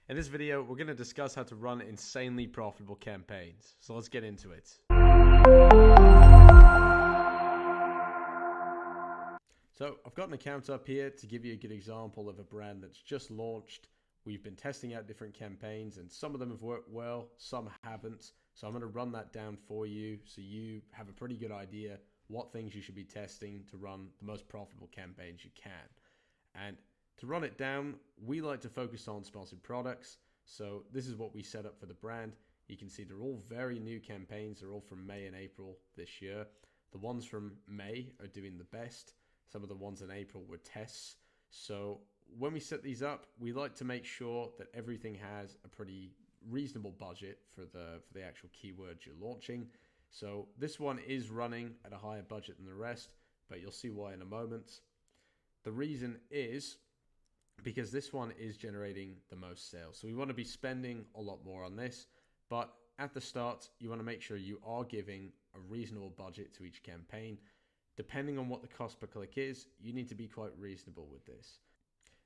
In this video, we're going to discuss how to run insanely profitable campaigns. So let's get into it. So I've got an account up here to give you a good example of a brand that's just launched. We've been testing out different campaigns and some of them have worked well, some haven't. So I'm going to run that down for you so you have a pretty good idea what things you should be testing to run the most profitable campaigns you can. And to run it down, we like to focus on sponsored products. So this is what we set up for the brand. You can see they're all very new campaigns. They're all from May and April this year. The ones from May are doing the best. Some of the ones in April were tests. So when we set these up, we like to make sure that everything has a pretty reasonable budget for the actual keywords you're launching. So this one is running at a higher budget than the rest, but you'll see why in a moment. The reason is because this one is generating the most sales. So we want to be spending a lot more on this, but at the start, you want to make sure you are giving a reasonable budget to each campaign. Depending on what the cost per click is, you need to be quite reasonable with this.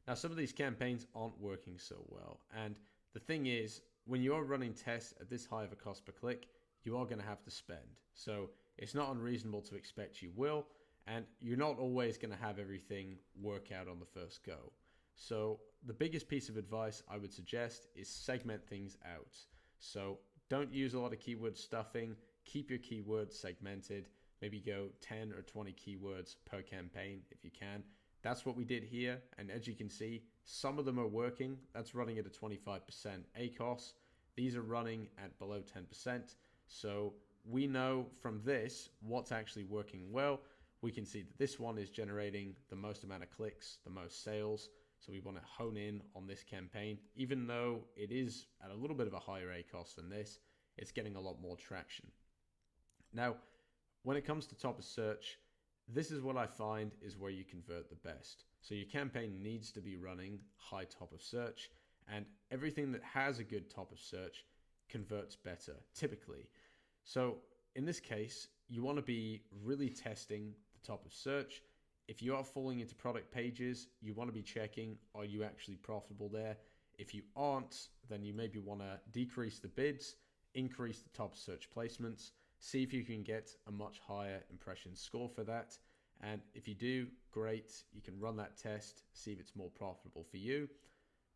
Now, some of these campaigns aren't working so well. And the thing is, when you are running tests at this high of a cost per click, you are going to have to spend. So it's not unreasonable to expect you will, and you're not always going to have everything work out on the first go. So the biggest piece of advice I would suggest is segment things out. So don't use a lot of keyword stuffing. Keep your keywords segmented. Maybe go 10 or 20 keywords per campaign if you can. That's what we did here. And as you can see, some of them are working. That's running at a 25% ACOS. These are running at below 10%. So we know from this what's actually working well. We can see that this one is generating the most amount of clicks, the most sales. So we want to hone in on this campaign. Even though it is at a little bit of a higher ACOS than this, it's getting a lot more traction. Now, when it comes to top of search, this is what I find is where you convert the best. So your campaign needs to be running high top of search, and everything that has a good top of search converts better, typically. So in this case, you want to be really testing the top of search. If you are falling into product pages, you want to be checking, are you actually profitable there? If you aren't, then you maybe want to decrease the bids, increase the top search placements, see if you can get a much higher impression score for that. And if you do, great, you can run that test, see if it's more profitable for you.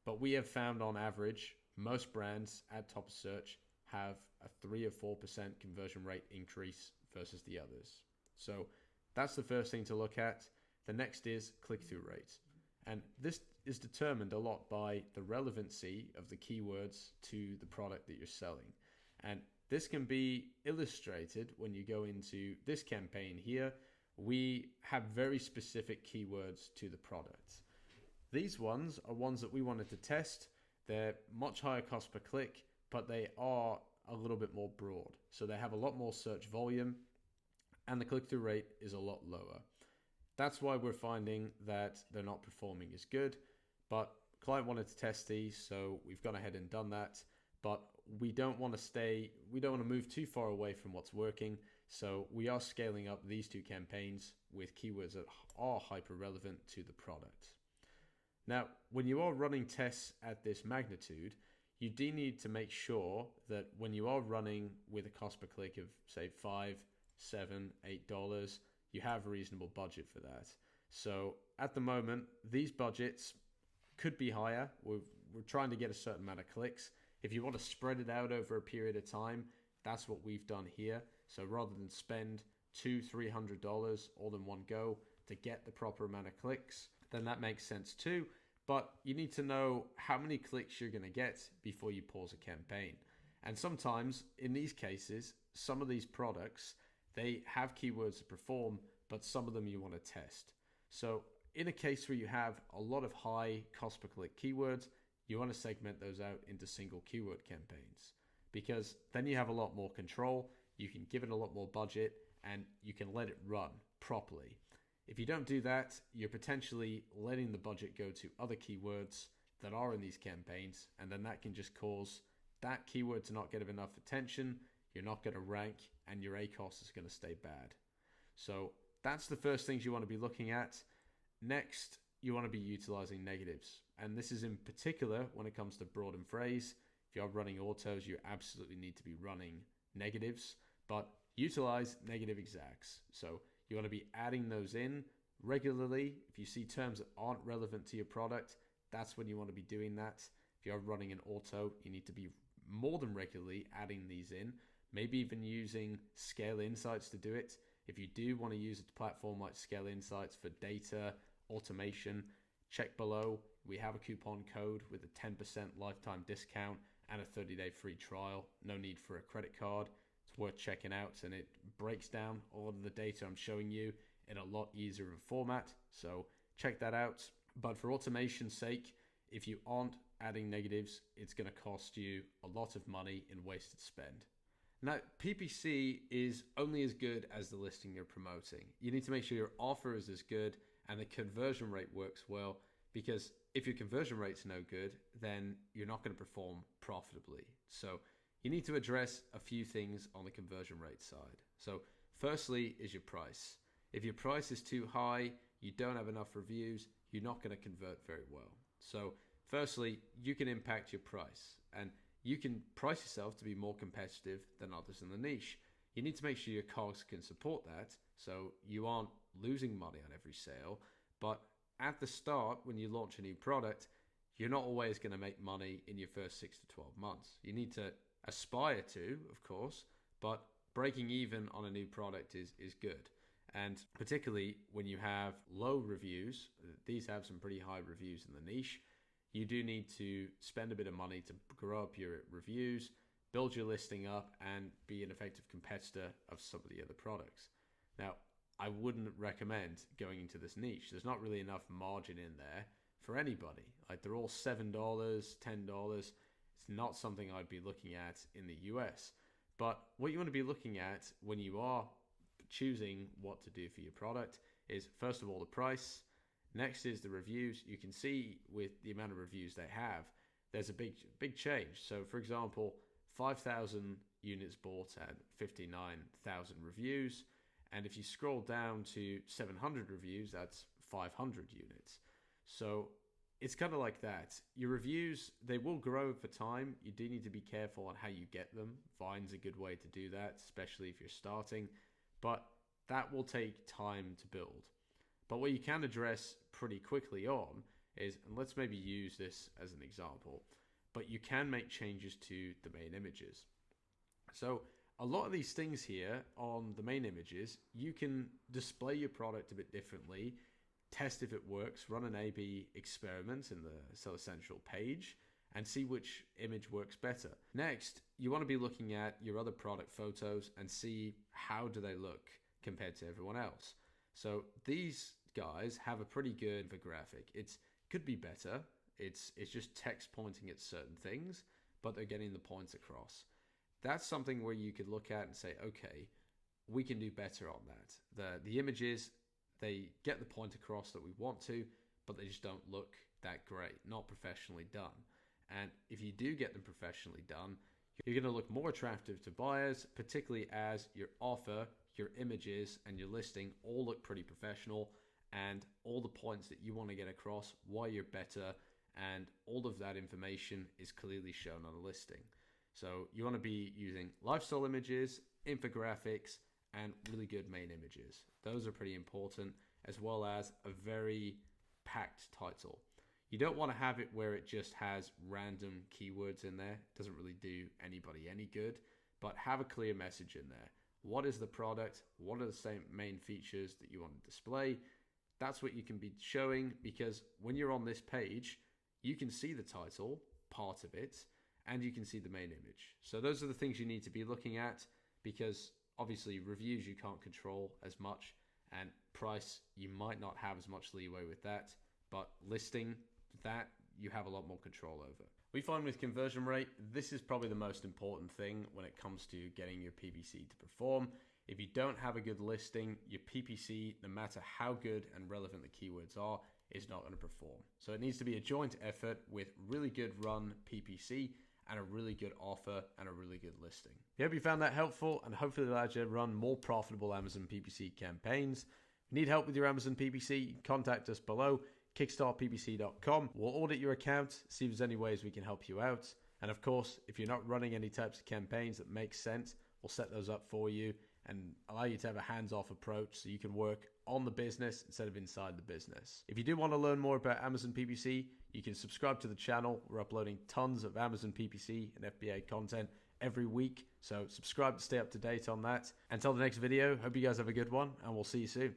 But we have found on average, most brands at top search have a 3 or 4% conversion rate increase versus the others. So that's the first thing to look at. The next is click-through rate. And this is determined a lot by the relevancy of the keywords to the product that you're selling. And this can be illustrated when you go into this campaign here. We have very specific keywords to the product. These ones are ones that we wanted to test. They're much higher cost per click, but they are a little bit more broad. So they have a lot more search volume and the click-through rate is a lot lower. That's why we're finding that they're not performing as good, but client wanted to test these, so we've gone ahead and done that. But we don't want to move too far away from what's working. So we are scaling up these two campaigns with keywords that are hyper relevant to the product. Now, when you are running tests at this magnitude, you do need to make sure that when you are running with a cost per click of say $5, $7, $8, you have a reasonable budget for that. So at the moment, these budgets could be higher. We're trying to get a certain amount of clicks. If you want to spread it out over a period of time, that's what we've done here. So rather than spend $200-300 all in one go to get the proper amount of clicks, then that makes sense too. But you need to know how many clicks you're going to get before you pause a campaign. And sometimes in these cases, some of these products, they have keywords to perform, but some of them you want to test. So in a case where you have a lot of high cost per click keywords, you want to segment those out into single keyword campaigns, because then you have a lot more control, you can give it a lot more budget, and you can let it run properly. If you don't do that, you're potentially letting the budget go to other keywords that are in these campaigns, and then that can just cause that keyword to not get enough attention, you're not going to rank, and your ACOS is going to stay bad. So that's the first things you want to be looking at. Next, you want to be utilizing negatives. And this is in particular when it comes to broad and phrase. If you're running autos, you absolutely need to be running negatives, but utilize negative exacts. So you want to be adding those in regularly. If you see terms that aren't relevant to your product, that's when you want to be doing that. If you're running an auto, you need to be more than regularly adding these in, maybe even using Scale Insights to do it. If you do want to use a platform like Scale Insights for data automation, check below. We have a coupon code with a 10% lifetime discount and a 30-day free trial. No need for a credit card. It's worth checking out, and it breaks down all of the data I'm showing you in a lot easier of a format. So check that out. But for automation's sake, if you aren't adding negatives, it's going to cost you a lot of money in wasted spend. Now, PPC is only as good as the listing you're promoting. You need to make sure your offer is as good and the conversion rate works well, because if your conversion rate's no good, then you're not going to perform profitably. So you need to address a few things on the conversion rate side. So firstly is your price. If your price is too high, you don't have enough reviews, you're not going to convert very well. So firstly, you can impact your price, and you can price yourself to be more competitive than others in the niche. You need to make sure your COGS can support that, so you aren't losing money on every sale. But at the start, when you launch a new product, you're not always going to make money in your first 6 to 12 months. You need to aspire to, of course, but breaking even on a new product is good. And particularly when you have low reviews, these have some pretty high reviews in the niche, you do need to spend a bit of money to grow up your reviews, build your listing up, and be an effective competitor of some of the other products. Now, I wouldn't recommend going into this niche. There's not really enough margin in there for anybody. Like, they're all $7, $10. It's not something I'd be looking at in the US. But what you want to be looking at when you are choosing what to do for your product is, first of all, the price. Next is the reviews. You can see with the amount of reviews they have, there's a big change. So for example, 5,000 units bought at 59,000 reviews. And if you scroll down to 700 reviews, that's 500 units. So it's kind of like that. Your reviews, they will grow over time. You do need to be careful on how you get them. Vine's a good way to do that, especially if you're starting. But that will take time to build. But what you can address pretty quickly on is, and let's maybe use this as an example, but you can make changes to the main images. So a lot of these things here on the main images, you can display your product a bit differently, test if it works, run an A/B experiment in the Seller Central page, and see which image works better. Next, you want to be looking at your other product photos and see how do they look compared to everyone else. So these guys have a pretty good infographic. It could be better. It's just text pointing at certain things, but they're getting the points across. That's something where you could look at and say, okay, we can do better on that. The images, they get the point across that we want to, but they just don't look that great, not professionally done. And if you do get them professionally done, you're going to look more attractive to buyers, particularly as your offer, your images, and your listing all look pretty professional, and all the points that you want to get across, why you're better, and all of that information is clearly shown on a listing. So you want to be using lifestyle images, infographics, and really good main images. Those are pretty important, as well as a very packed title. You don't want to have it where it just has random keywords in there. It doesn't really do anybody any good, but have a clear message in there. What is the product? What are the same main features that you want to display? That's what you can be showing, because when you're on this page, you can see the title, part of it, and you can see the main image. So those are the things you need to be looking at, because obviously reviews you can't control as much, and price, you might not have as much leeway with that, but listing, that you have a lot more control over. We find with conversion rate, this is probably the most important thing when it comes to getting your PPC to perform. If you don't have a good listing, your PPC, no matter how good and relevant the keywords are, is not going to perform. So it needs to be a joint effort with really good run PPC and a really good offer and a really good listing. I hope you found that helpful, and hopefully it allowed you to run more profitable Amazon PPC campaigns. If you need help with your Amazon PPC, contact us below. KickstartPPC.com. We'll audit your account, see if there's any ways we can help you out. And of course, if you're not running any types of campaigns that make sense, we'll set those up for you and allow you to have a hands-off approach so you can work on the business instead of inside the business. If you do want to learn more about Amazon PPC, you can subscribe to the channel. We're uploading tons of Amazon PPC and FBA content every week, so subscribe to stay up to date on that. Until the next video, hope you guys have a good one, and we'll see you soon.